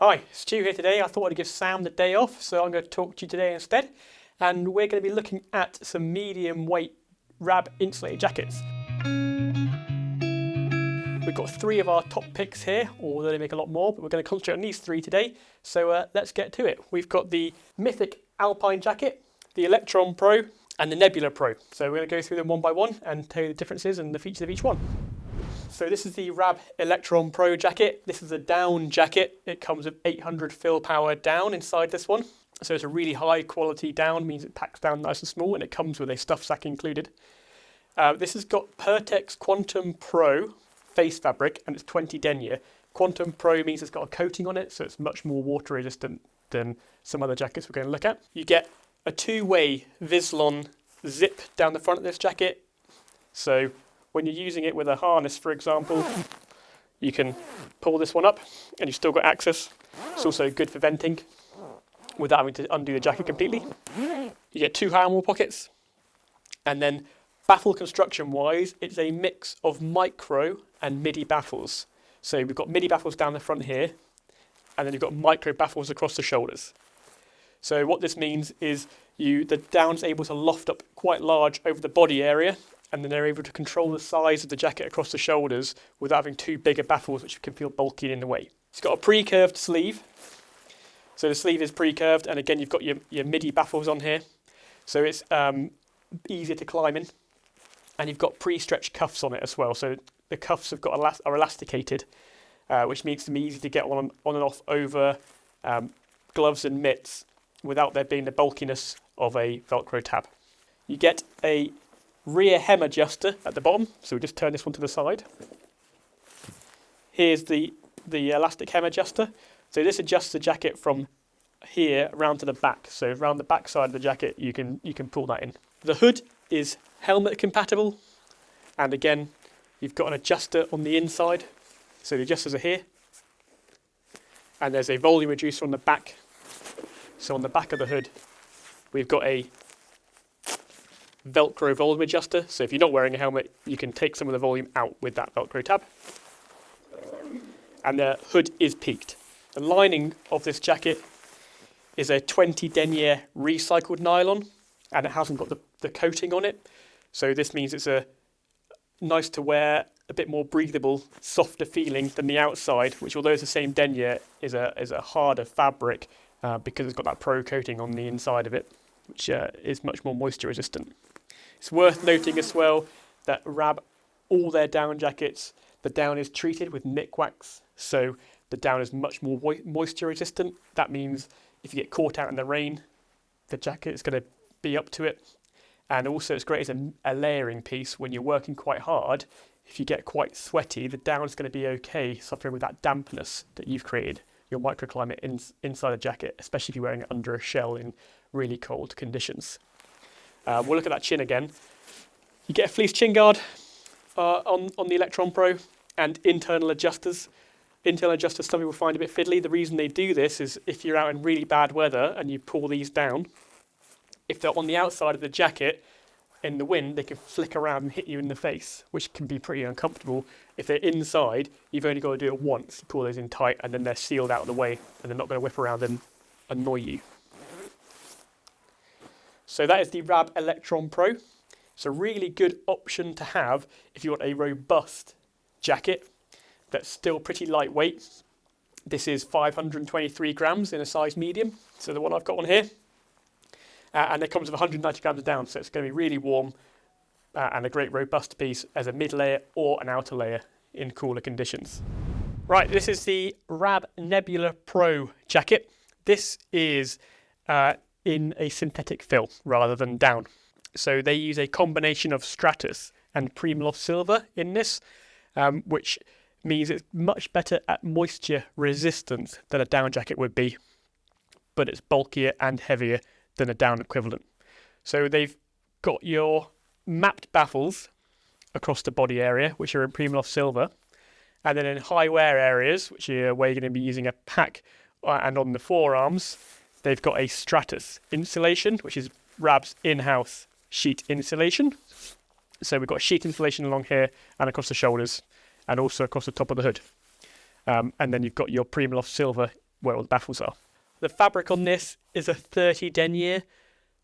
Hi, Stu here today. I thought I'd give Sam the day off, so I'm going to talk to you today instead. And we're going to be looking at some medium weight Rab insulated jackets. We've got 3 of our top picks here, although they make a lot more, but we're going to concentrate on these 3 today. So let's get to it. We've got the Mythic Alpine jacket, the Electron Pro, and the Nebula Pro. So we're going to go through them one by one and tell you the differences and the features of each one. So this is the Rab Electron Pro jacket. This is a down jacket. It comes with 800 fill power down inside this one. So it's a really high quality down, means it packs down nice and small, and it comes with a stuff sack included. This has got Pertex Quantum Pro face fabric, and it's 20 denier. Quantum Pro means it's got a coating on it, so it's much more water resistant than some other jackets we're going to look at. You get a 2-way Vislon zip down the front of this jacket. So when you're using it with a harness, for example, you can pull this one up and you've still got access. It's also good for venting without having to undo the jacket completely. You get 2 armhole pockets. And then baffle construction wise, it's a mix of micro and midi baffles. So we've got midi baffles down the front here, and then you've got micro baffles across the shoulders. So what this means is the down's able to loft up quite large over the body area, and then they're able to control the size of the jacket across the shoulders without having too bigger baffles, which can feel bulky in the way. It's got a pre-curved sleeve. So the sleeve is pre-curved, and again, you've got your midi baffles on here. So it's easier to climb in. And you've got pre-stretched cuffs on it as well. So the cuffs have got are elasticated, which makes them easy to get on and off over gloves and mitts without there being the bulkiness of a Velcro tab. You get a rear hem adjuster at the bottom, so we just turn this one to the side. Here's the elastic hem adjuster. So this adjusts the jacket from here around to the back. So around the back side of the jacket, you can pull that in. The hood is helmet compatible, and again, you've got an adjuster on the inside. So the adjusters are here, and there's a volume reducer on the back. So on the back of the hood, we've got a Velcro volume adjuster, so if you're not wearing a helmet, you can take some of the volume out with that Velcro tab. And the hood is peaked. The lining of this jacket is a 20 denier recycled nylon, and it hasn't got the coating on it. So this means it's a nice to wear, a bit more breathable, softer feeling than the outside, which although it's the same denier, is a harder fabric because it's got that pro coating on the inside of it, which is much more moisture resistant. It's worth noting as well that Rab, all their down jackets, the down is treated with mick wax, so the down is much more moisture resistant. That means if you get caught out in the rain, the jacket is going to be up to it. And also it's great as a layering piece when you're working quite hard. If you get quite sweaty, the down is going to be okay suffering with that dampness that you've created, your microclimate inside the jacket, especially if you're wearing it under a shell in really cold conditions. We'll look at that chin again. You get a fleece chin guard on the Electron Pro and internal adjusters. Internal adjusters some people find a bit fiddly. The reason they do this is if you're out in really bad weather and you pull these down, if they're on the outside of the jacket in the wind, they can flick around and hit you in the face, which can be pretty uncomfortable. If they're inside, you've only got to do it once. You pull those in tight and then they're sealed out of the way and they're not going to whip around and annoy you. So that is the Rab Electron Pro. It's a really good option to have if you want a robust jacket that's still pretty lightweight. This is 523 grams in a size medium, so the one I've got on here. And it comes with 190 grams of down, so it's going to be really warm and a great robust piece as a mid layer or an outer layer in cooler conditions. Right, this is the Rab Nebula Pro jacket. This is in a synthetic fill rather than down. So they use a combination of stratus and Primaloft silver in this, which means it's much better at moisture resistance than a down jacket would be, but it's bulkier and heavier than a down equivalent. So they've got your mapped baffles across the body area, which are in Primaloft silver, and then in high wear areas, which are where you're going to be using a pack and on the forearms, they've got a stratus insulation, which is Rab's in-house sheet insulation. So we've got sheet insulation along here and across the shoulders and also across the top of the hood. And then you've got your Primaloft silver where all the baffles are. The fabric on this is a 30 denier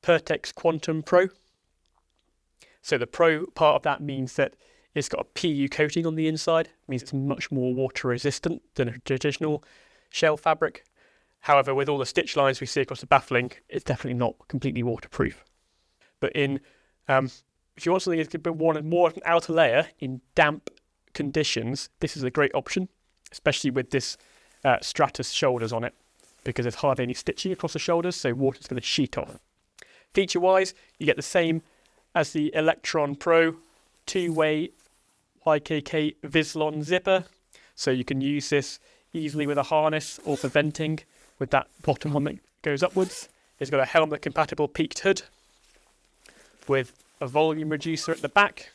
Pertex Quantum Pro. So the Pro part of that means that it's got a PU coating on the inside, means it's much more water resistant than a traditional shell fabric. However, with all the stitch lines we see across the baffling, it's definitely not completely waterproof. But if you want something that's a bit more of an outer layer in damp conditions, this is a great option, especially with this stratus shoulders on it, because there's hardly any stitching across the shoulders, so water's going to sheet off. Feature-wise, you get the same as the Electron Pro, two-way YKK Vislon zipper, so you can use this easily with a harness or for venting with that bottom one that goes upwards. It's got a helmet-compatible peaked hood with a volume reducer at the back,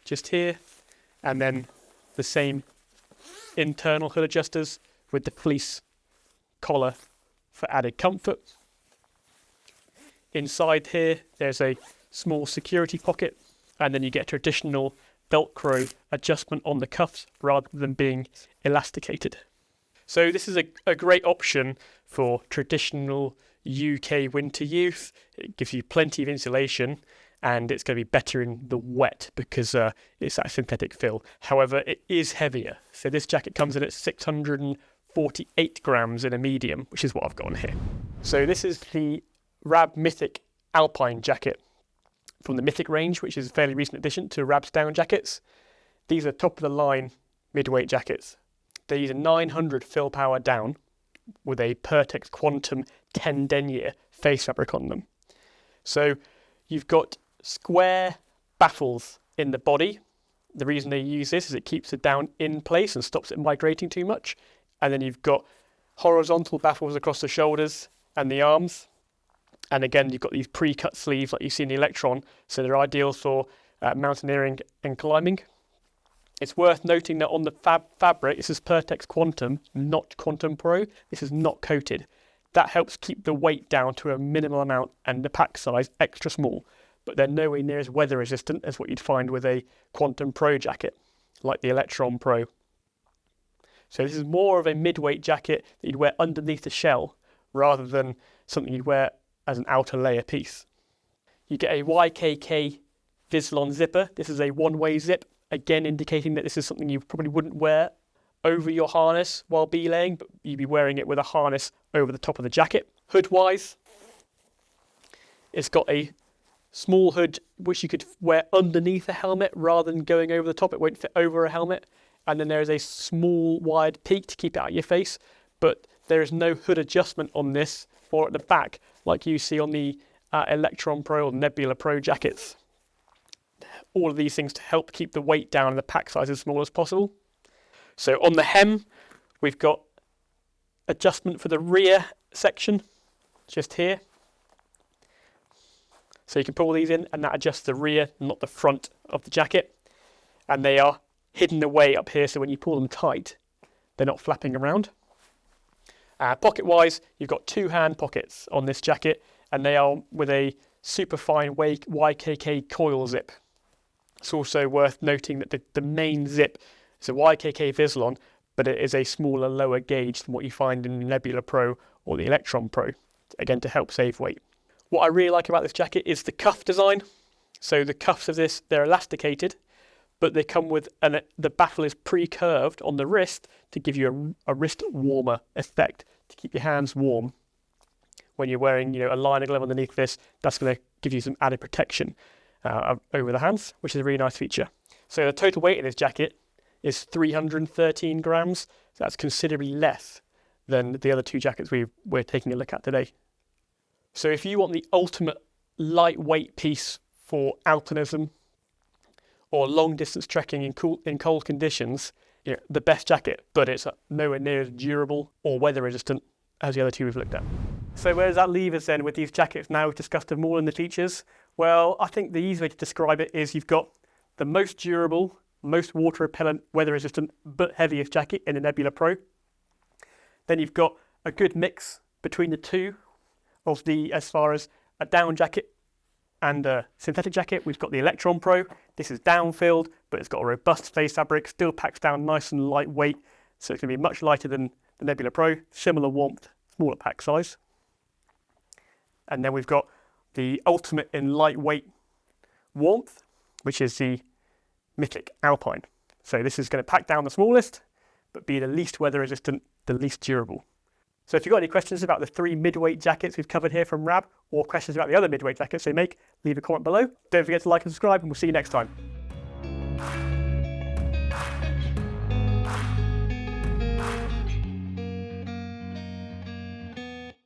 just here, and then the same internal hood adjusters with the fleece collar for added comfort. Inside here, there's a small security pocket, and then you get traditional Velcro adjustment on the cuffs rather than being elasticated. So this is a great option for traditional UK winter use. It gives you plenty of insulation, and it's going to be better in the wet because it's that synthetic fill. However, it is heavier. So this jacket comes in at 648 grams in a medium, which is what I've got on here. So this is the Rab Mythic Alpine jacket from the Mythic range, which is a fairly recent addition to Rab's down jackets. These are top of the line midweight jackets. They use a 900 fill power down with a Pertex Quantum 10 denier face fabric on them. So you've got square baffles in the body. The reason they use this is it keeps the down in place and stops it migrating too much. And then you've got horizontal baffles across the shoulders and the arms. And again, you've got these pre-cut sleeves like you see in the Electron, so they're ideal for mountaineering and climbing. It's worth noting that on the fabric, this is Pertex Quantum, not Quantum Pro. This is not coated. That helps keep the weight down to a minimal amount and the pack size extra small, but they're nowhere near as weather resistant as what you'd find with a Quantum Pro jacket, like the Electron Pro. So this is more of a midweight jacket that you'd wear underneath the shell, rather than something you'd wear as an outer layer piece. You get a YKK Vislon zipper. This is a one-way zip, again indicating that this is something you probably wouldn't wear over your harness while belaying, but you'd be wearing it with a harness over the top of the jacket. Hood-wise, it's got a small hood which you could wear underneath a helmet rather than going over the top. It won't fit over a helmet. And then there is a small wide peak to keep it out of your face, but there is no hood adjustment on this or at the back like you see on the Electron Pro or Nebula Pro jackets. All of these things to help keep the weight down and the pack size as small as possible. So on the hem, we've got adjustment for the rear section, just here. So you can pull these in and that adjusts the rear, not the front of the jacket. And they are hidden away up here, so when you pull them tight, they're not flapping around. Pocket-wise, you've got two hand pockets on this jacket, and they are with a super fine YKK coil zip. It's also worth noting that the main zip is a YKK Vislon, but it is a smaller, lower gauge than what you find in the Nebula Pro or the Electron Pro, again to help save weight. What I really like about this jacket is the cuff design. So the cuffs of this, they're elasticated, but they come with, and the baffle is pre-curved on the wrist to give you a wrist warmer effect, to keep your hands warm. When you're wearing, a liner glove underneath this, that's going to give you some added protection over the hands, which is a really nice feature. So the total weight of this jacket is 313 grams. So that's considerably less than the other two jackets we're taking a look at today. So if you want the ultimate lightweight piece for alpinism or long distance trekking in cold conditions, the best jacket, but it's nowhere near as durable or weather resistant as the other two we've looked at. So where does that leave us then with these jackets? Now we've discussed them all in the features. Well, I think the easy way to describe it is you've got the most durable, most water repellent, weather resistant, but heaviest jacket in the Nebula Pro. Then you've got a good mix between the two of as far as a down jacket and a synthetic jacket. We've got the Electron Pro. This is down-filled, but it's got a robust face fabric, still packs down nice and lightweight, so it's going to be much lighter than the Nebula Pro, similar warmth, smaller pack size. And then we've got the ultimate in lightweight warmth, which is the Mythic Alpine. So this is going to pack down the smallest, but be the least weather resistant, the least durable. So if you've got any questions about the 3 midweight jackets we've covered here from Rab, or questions about the other midweight jackets they make, leave a comment below. Don't forget to like and subscribe, and we'll see you next time.